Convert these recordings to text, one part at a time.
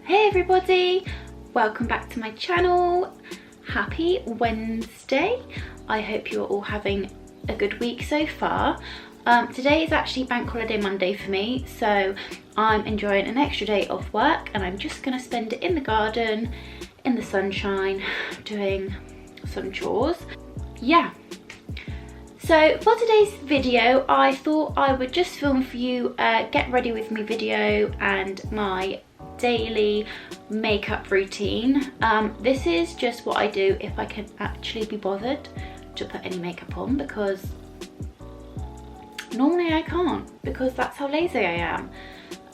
Hey everybody, welcome back to my channel. Happy Wednesday. I hope you're all having a good week so far. Today is actually Bank Holiday Monday for me, so I'm enjoying an extra day off work and I'm just gonna spend it in the garden, in the sunshine, doing some chores. Yeah. So for today's video, I thought I would just film for you a get ready with me video and my daily makeup routine. This is just what I do if I can actually be bothered to put any makeup on, because normally I can't, because that's how lazy I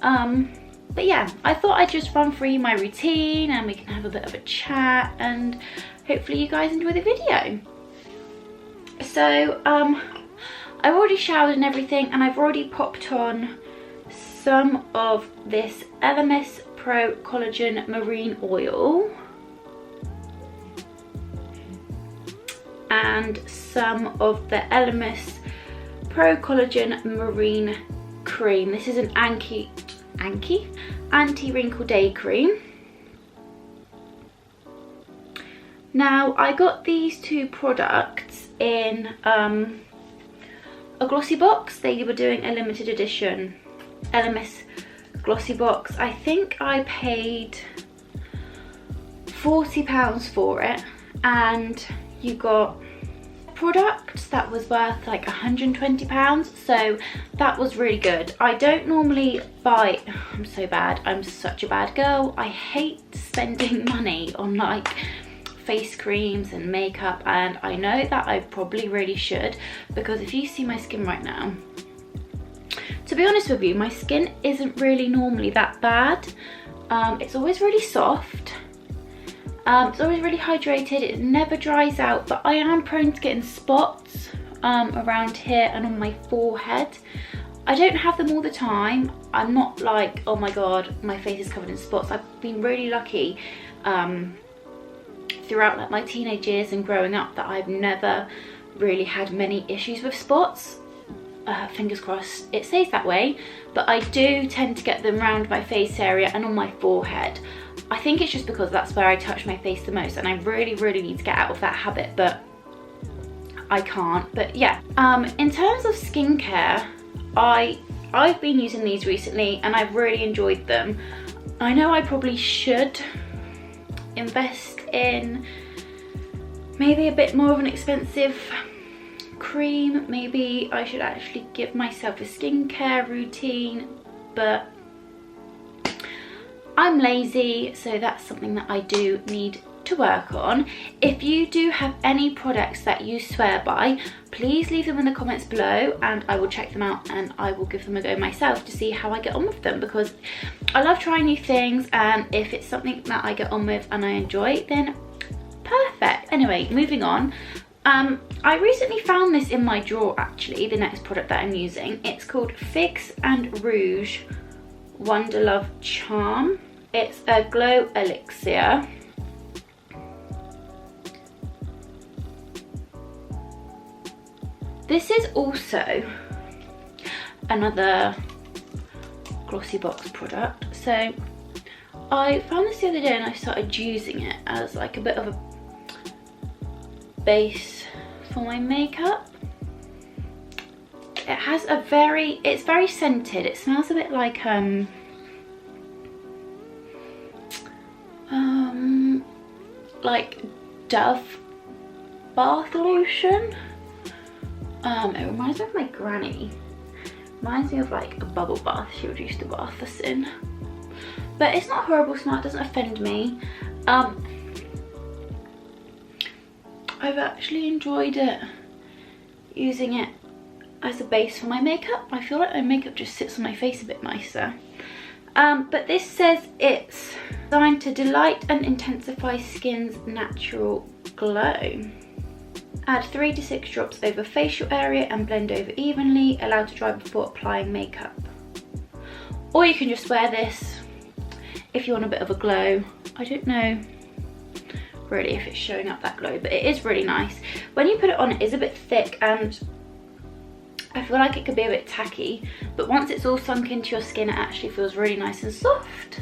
am. But yeah, I thought I'd just run through my routine and we can have a bit of a chat and hopefully you guys enjoy the video. So I've already showered and everything, and I've already popped on some of this LMS Pro Collagen Marine Oil and some of the LMS Pro Collagen Marine Cream. This is an anti-wrinkle day cream. Now I got these two products in a glossy box. They were doing a limited edition LMS glossy box. I think I paid £40 for it, and you got products that was worth like £120, so that was really good. I don't normally buy, I'm so bad, I'm such a bad girl. I hate spending money on like face creams and makeup, and I know that I probably really should, because if you see my skin right now, to be honest with you, my skin isn't really normally that bad. It's always really soft, it's always really hydrated, it never dries out, but I am prone to getting spots around here and on my forehead. I don't have them all the time. I'm not like, oh my god, my face is covered in spots. I've been really lucky throughout like my teenage years and growing up that I've never really had many issues with spots. Fingers crossed it stays that way, but I do tend to get them around my face area and on my forehead. I think it's just because that's where I touch my face the most, and I really need to get out of that habit, but I can't. But yeah, in terms of skincare, I've been using these recently and I've really enjoyed them. I know I probably should invest in maybe a bit more of an expensive cream. Maybe I should actually give myself a skincare routine, but I'm lazy, so that's something that I do need to work on. If you do have any products that you swear by, please leave them in the comments below and I will check them out and I will give them a go myself to see how I get on with them, because I love trying new things, and if it's something that I get on with and I enjoy, then perfect. Anyway, moving on. I recently found this in my drawer actually, the next product that I'm using. It's called Figs and Rouge Wonder Love Charm. It's a glow elixir. This is also another glossy box product. So I found this the other day and I started using it as like a bit of a base for my makeup. It has a it's very scented. It smells a bit like Dove bath lotion. It reminds me of my granny. Reminds me of like a bubble bath she would used to bath us in. But it's not a horrible smell, it doesn't offend me. I've actually enjoyed it, using it as a base for my makeup. I feel like my makeup just sits on my face a bit nicer. But this says it's designed to delight and intensify skin's natural glow. Add 3 to 6 drops over facial area and blend over evenly. Allow to dry before applying makeup. Or you can just wear this if you want a bit of a glow. I don't know really if it's showing up that glow, but it is really nice. When you put it on, it is a bit thick and I feel like it could be a bit tacky, but once it's all sunk into your skin, it actually feels really nice and soft.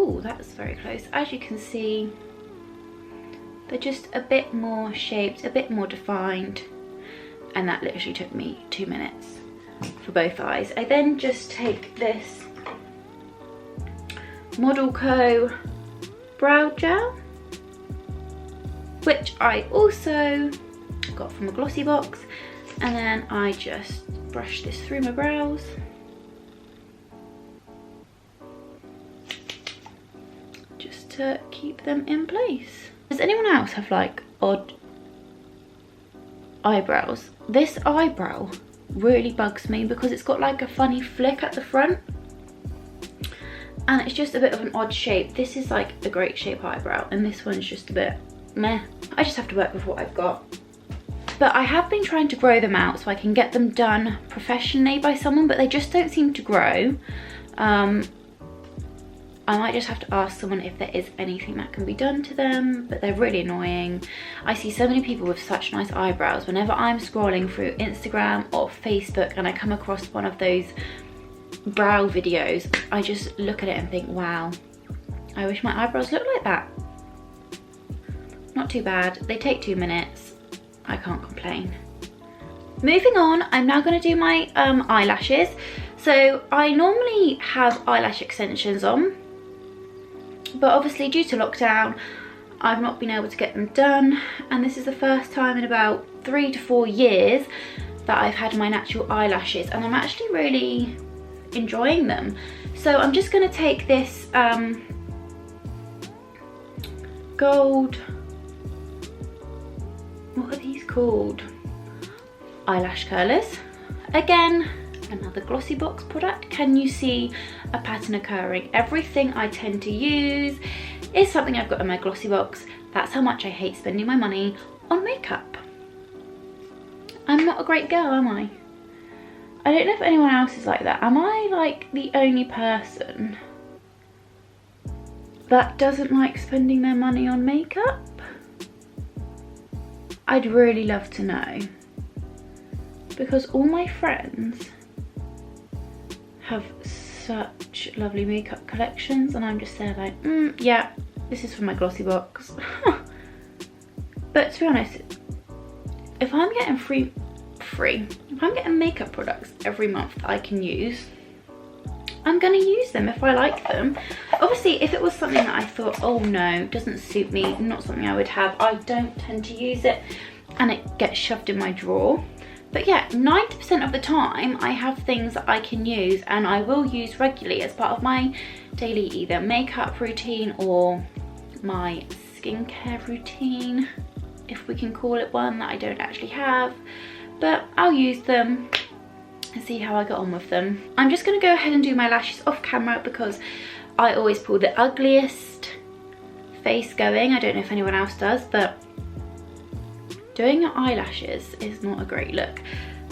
Oh, that's very close. As you can see, they're just a bit more shaped, a bit more defined, and that literally took me 2 minutes for both eyes. I then just take this Model Co brow gel, which I also got from a glossy box, and then I just brush this through my brows. Just to keep them in place. Does anyone else have like odd eyebrows? This eyebrow really bugs me because it's got like a funny flick at the front and it's just a bit of an odd shape. This is like a great shape eyebrow and this one's just a bit meh. I just have to work with what I've got. But I have been trying to grow them out so I can get them done professionally by someone, but they just don't seem to grow. I might just have to ask someone if there is anything that can be done to them, but they're really annoying. I see so many people with such nice eyebrows. Whenever I'm scrolling through Instagram or Facebook and I come across one of those brow videos, I just look at it and think, wow, I wish my eyebrows looked like that. Not too bad. They take 2 minutes. I can't complain. Moving on, I'm now going to do my eyelashes. So I normally have eyelash extensions on, but obviously due to lockdown I've not been able to get them done, and this is the first time in about 3 to 4 years that I've had my natural eyelashes, and I'm actually really enjoying them. So I'm just going to take this gold, what are these called? Eyelash Curlers. Again, another glossy box product. Can you see a pattern occurring? Everything I tend to use is something I've got in my glossy box. That's how much I hate spending my money on makeup. I'm not a great girl, am I? I don't know if anyone else is like that. Am I like the only person that doesn't like spending their money on makeup? I'd really love to know, because all my friends have such lovely makeup collections and I'm just there like, yeah, this is from my glossy box. But to be honest, if I'm getting if I'm getting makeup products every month that I can use, I'm gonna use them if I like them. Obviously, if it was something that I thought, oh no, doesn't suit me, not something I would have, I don't tend to use it and it gets shoved in my drawer. But yeah, 90% of the time I have things that I can use and I will use regularly as part of my daily either makeup routine or my skincare routine, if we can call it one that I don't actually have. But I'll use them and see how I get on with them. I'm just going to go ahead and do my lashes off camera because I always pull the ugliest face going. I don't know if anyone else does, but doing your eyelashes is not a great look.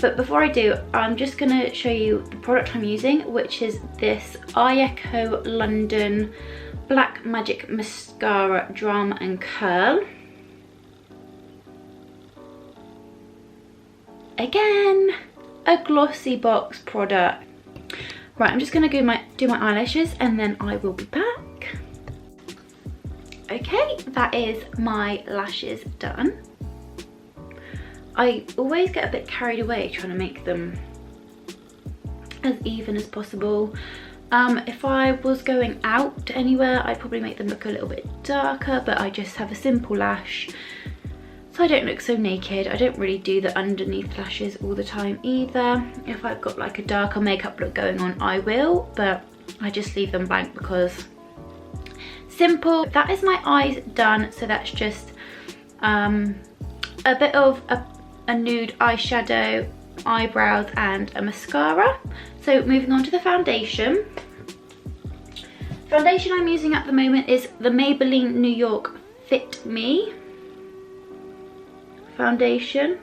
But before I do, I'm just going to show you the product I'm using, which is this Eyelash London Black Magic Mascara Drum and Curl. Again, a glossy box product. Right, I'm just going to do my eyelashes and then I will be back. Okay, that is my lashes done. I always get a bit carried away trying to make them as even as possible. If I was going out anywhere, I'd probably make them look a little bit darker, but I just have a simple lash, so I don't look so naked. I don't really do the underneath lashes all the time either. If I've got like a darker makeup look going on, I will, but I just leave them blank because simple. That is my eyes done, so that's just a bit of a nude eyeshadow, eyebrows and a mascara. So moving on to the foundation. Foundation I'm using at the moment is the Maybelline New York Fit Me foundation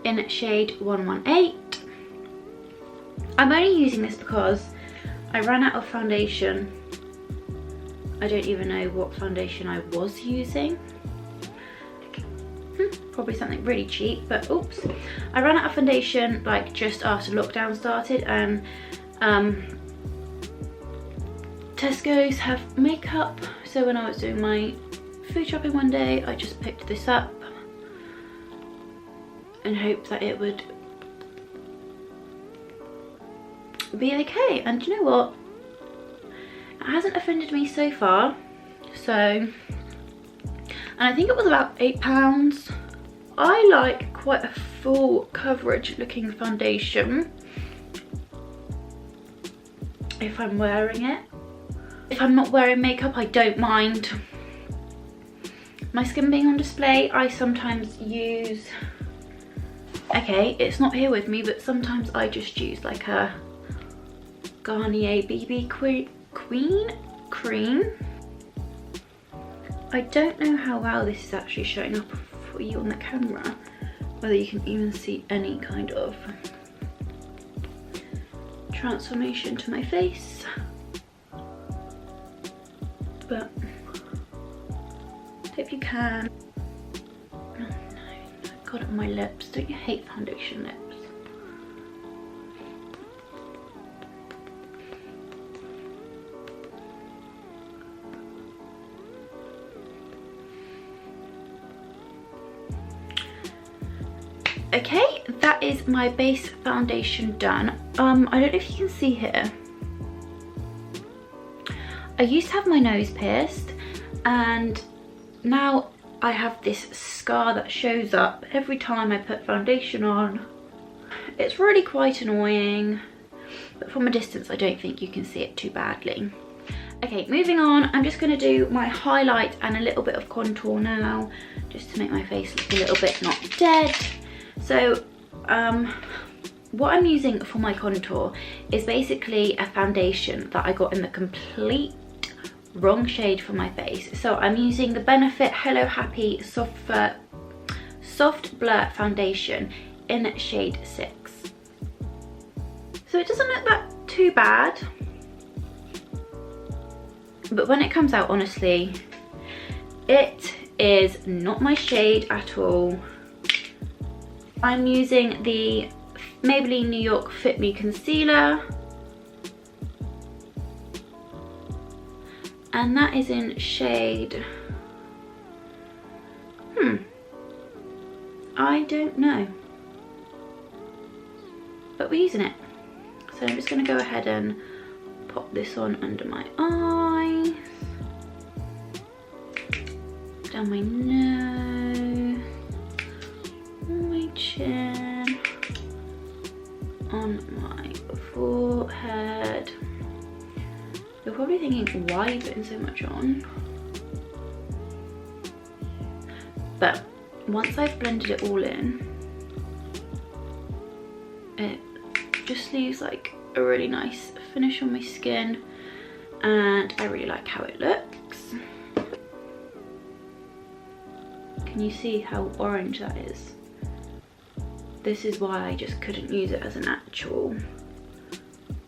in shade 118. I'm only using this because I ran out of foundation. I don't even know what foundation I was using. Probably something really cheap, but oops. I ran out of foundation like just after lockdown started, and Tesco's have makeup, so when I was doing my food shopping one day, I just picked this up and hoped that it would be okay. And you know what? It hasn't offended me so far. So, and I think it was about £8. I like quite a full coverage looking foundation if I'm wearing it. If I'm not wearing makeup, I don't mind my skin being on display. I sometimes use, okay, it's not here with me, but sometimes I just use like a Garnier BB Queen cream. I don't know how well this is actually showing up for you on the camera, whether you can even see any kind of transformation to my face, but hope you can. Oh no, I've got it on my lips. Don't you hate foundation lips? Okay, that is my base foundation done. I don't know if you can see here. I used to have my nose pierced, and now I have this scar that shows up every time I put foundation on. It's really quite annoying, but from a distance I don't think you can see it too badly. Okay, moving on, I'm just going to do my highlight and a little bit of contour now, just to make my face look a little bit not dead. So what I'm using for my contour is basically a foundation that I got in the complete wrong shade for my face. So I'm using the Benefit Hello Happy Soft Blur Foundation in shade 6. So it doesn't look that too bad, but when it comes out, honestly, it is not my shade at all. I'm using the Maybelline New York Fit Me Concealer, and that is in shade, I don't know, but we're using it. So I'm just going to go ahead and pop this on under my eyes, down my nose, on my chin, on my forehead. You're probably thinking, why are you putting so much on? But once I've blended it all in, it just leaves like a really nice finish on my skin, and I really like how it looks. Can you see how orange that is? This is why I just couldn't use it as an actual...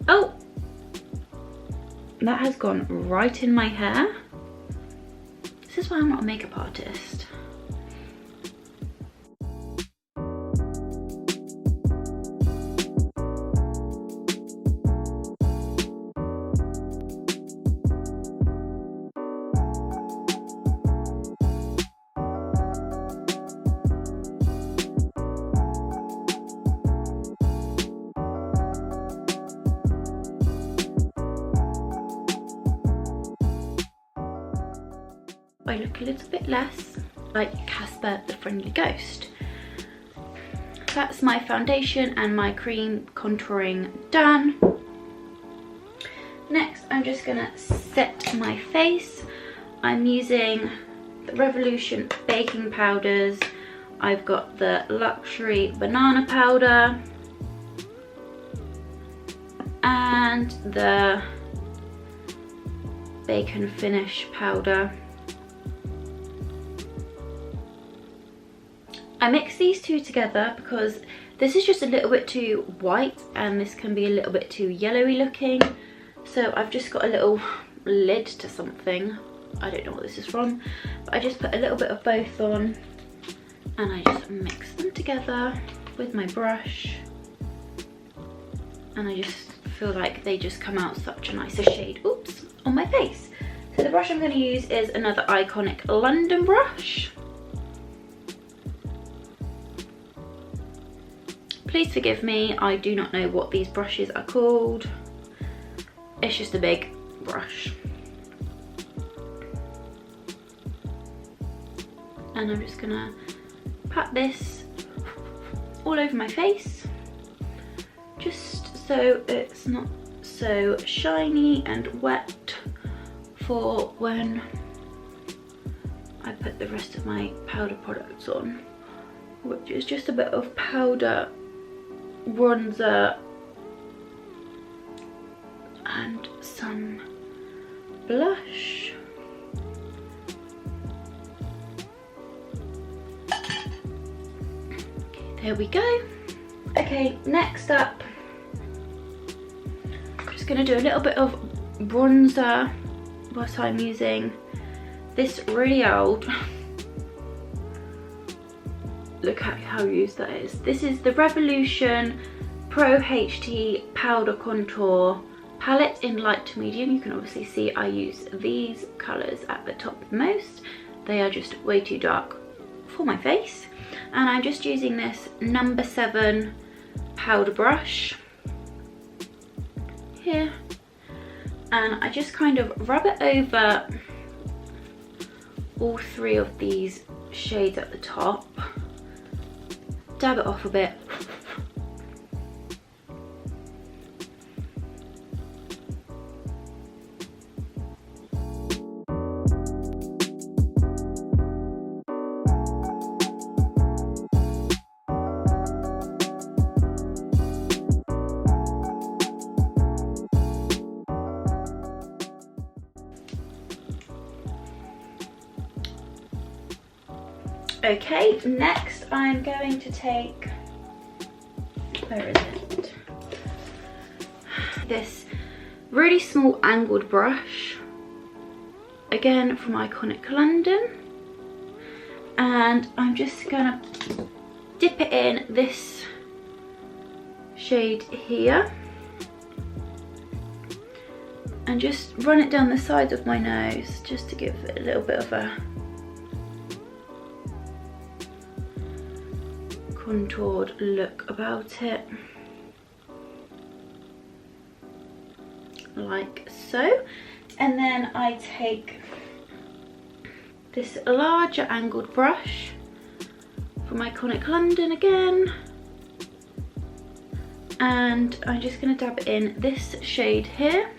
Oh! That has gone right in my hair. This is why I'm not a makeup artist. I look a little bit less like Casper the Friendly Ghost. That's my foundation and my cream contouring done. Next, I'm just gonna set my face. I'm using the Revolution baking powders. I've got the Luxury banana powder and the Bacon Finish powder. I mix these two together because this is just a little bit too white and this can be a little bit too yellowy looking. So I've just got a little lid to something. I don't know what this is from, but I just put a little bit of both on and I just mix them together with my brush, and I just feel like they just come out such a nicer shade, oops, on my face. So the brush I'm going to use is another Iconic London brush. Please forgive me, I do not know what these brushes are called. It's just a big brush. And I'm just gonna pat this all over my face, just so it's not so shiny and wet for when I put the rest of my powder products on, which is just a bit of powder, bronzer and some blush. There we go. Okay, next up, I'm just going to do a little bit of bronzer whilst I'm using this really old, look at how used that is. This is the Revolution Pro HT Powder Contour palette in light to medium. You can obviously see I use these colours at the top most. They are just way too dark for my face. And I'm just using this number 7 powder brush here. And I just kind of rub it over all 3 of these shades at the top. Dab it off a bit. Okay, next I'm going to take, where is it? This really small angled brush, again from Iconic London, and I'm just gonna dip it in this shade here and just run it down the sides of my nose just to give it a little bit of a contoured look about it, like so. And then I take this larger angled brush from Iconic London again, and I'm just going to dab it in this shade here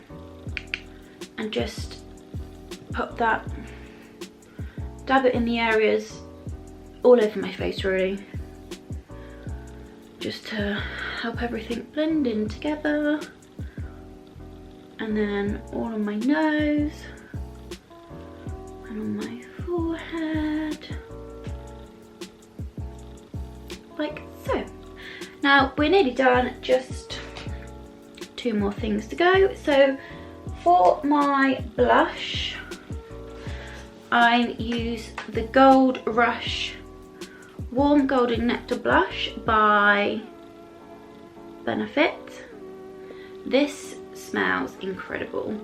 and just pop that, dab it in the areas all over my face really, just to help everything blend in together. And then all on my nose and on my forehead, like so. Now we're nearly done, just 2 more things to go. So for my blush, I use the Gold Rush Warm Golden Nectar Blush by Benefit. This smells incredible.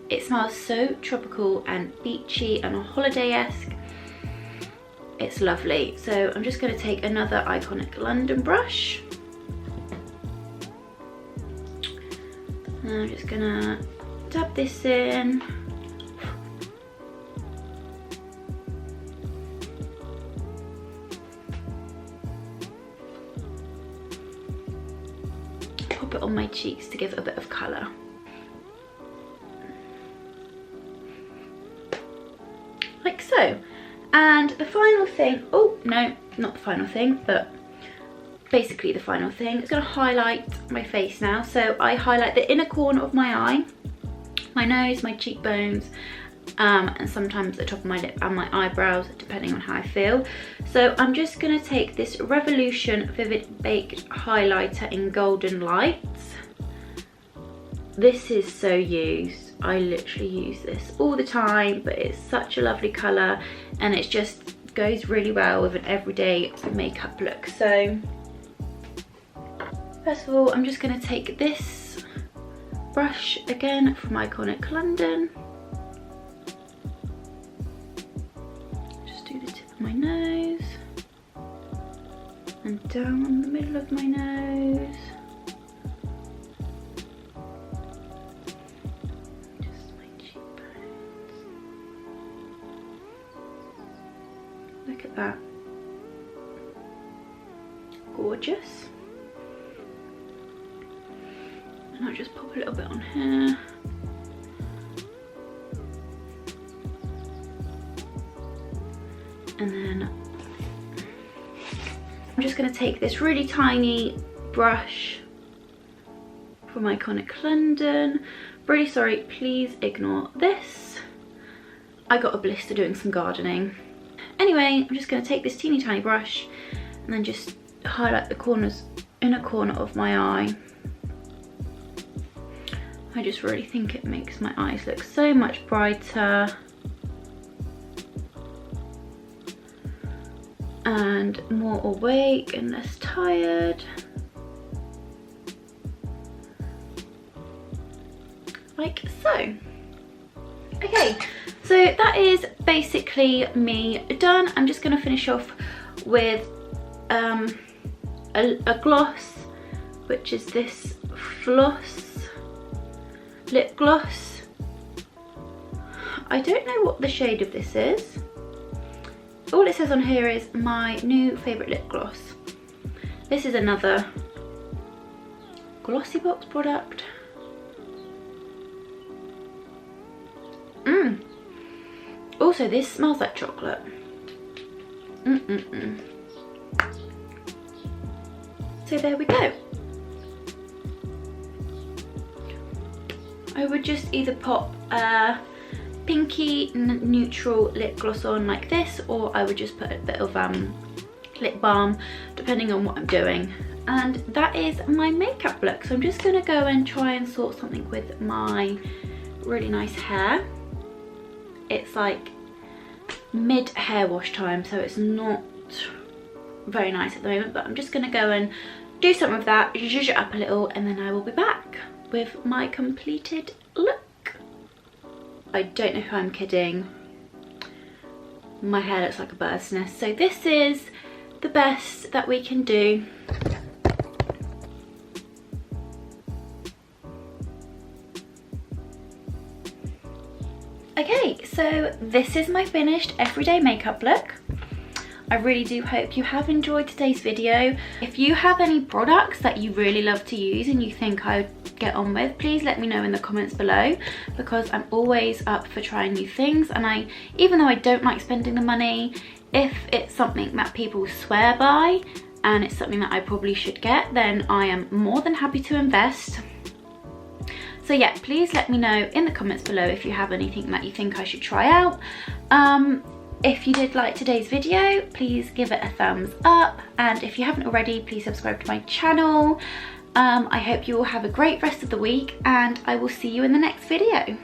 It smells so tropical and beachy and holiday-esque. It's lovely. So I'm just going to take another Iconic London brush. And I'm just going to dab this in. Pop it on my cheeks to give it a bit of colour. Like so. And the final thing, oh no, not the final thing, but basically the final thing, is going to highlight my face now. So I highlight the inner corner of my eye, my nose, my cheekbones, and sometimes the top of my lip and my eyebrows, depending on how I feel. So I'm just going to take this Revolution Vivid Baked Highlighter in Golden Lights. This is so used. I literally use this all the time, but it's such a lovely colour and it just goes really well with an everyday makeup look. So First of all, I'm just going to take this brush again from Iconic London. Just do the tip of my nose and down the middle of my nose. Just my cheekbones. Look at that. Gorgeous. And I'll just pop a little bit on here. And then I'm just going to take this really tiny brush from Iconic London. Really sorry, please ignore this. I got a blister doing some gardening. Anyway, I'm just going to take this teeny tiny brush and then just highlight the inner corner of my eye. I just really think it makes my eyes look so much brighter and more awake and less tired. Like so. Okay, so that is basically me done. I'm just going to finish off with a gloss, which is this Floss Lip Gloss. I don't know what the shade of this is. All it says on here is my new favourite lip gloss. This is another Glossy Box product. Also, this smells like chocolate. So there we go. I would just either pop a pinky neutral lip gloss on like this, or I would just put a bit of lip balm, depending on what I'm doing. And that is my makeup look. So I'm just going to go and try and sort something with my really nice hair. It's like mid hair wash time, so it's not very nice at the moment, but I'm just going to go and do something with that, zhuzh it up a little, and then I will be back with my completed look. I don't know if I'm kidding. My hair looks like a bird's nest. So this is the best that we can do. Okay, so this is my finished everyday makeup look. I really do hope you have enjoyed today's video. If you have any products that you really love to use and you think I would get on with, please let me know in the comments below, because I'm always up for trying new things. And even though I don't like spending the money, if it's something that people swear by and it's something that I probably should get, then I am more than happy to invest. So yeah, please let me know in the comments below if you have anything that you think I should try out. If you did like today's video, please give it a thumbs up, and if you haven't already, please subscribe to my channel. I hope you all have a great rest of the week, and I will see you in the next video.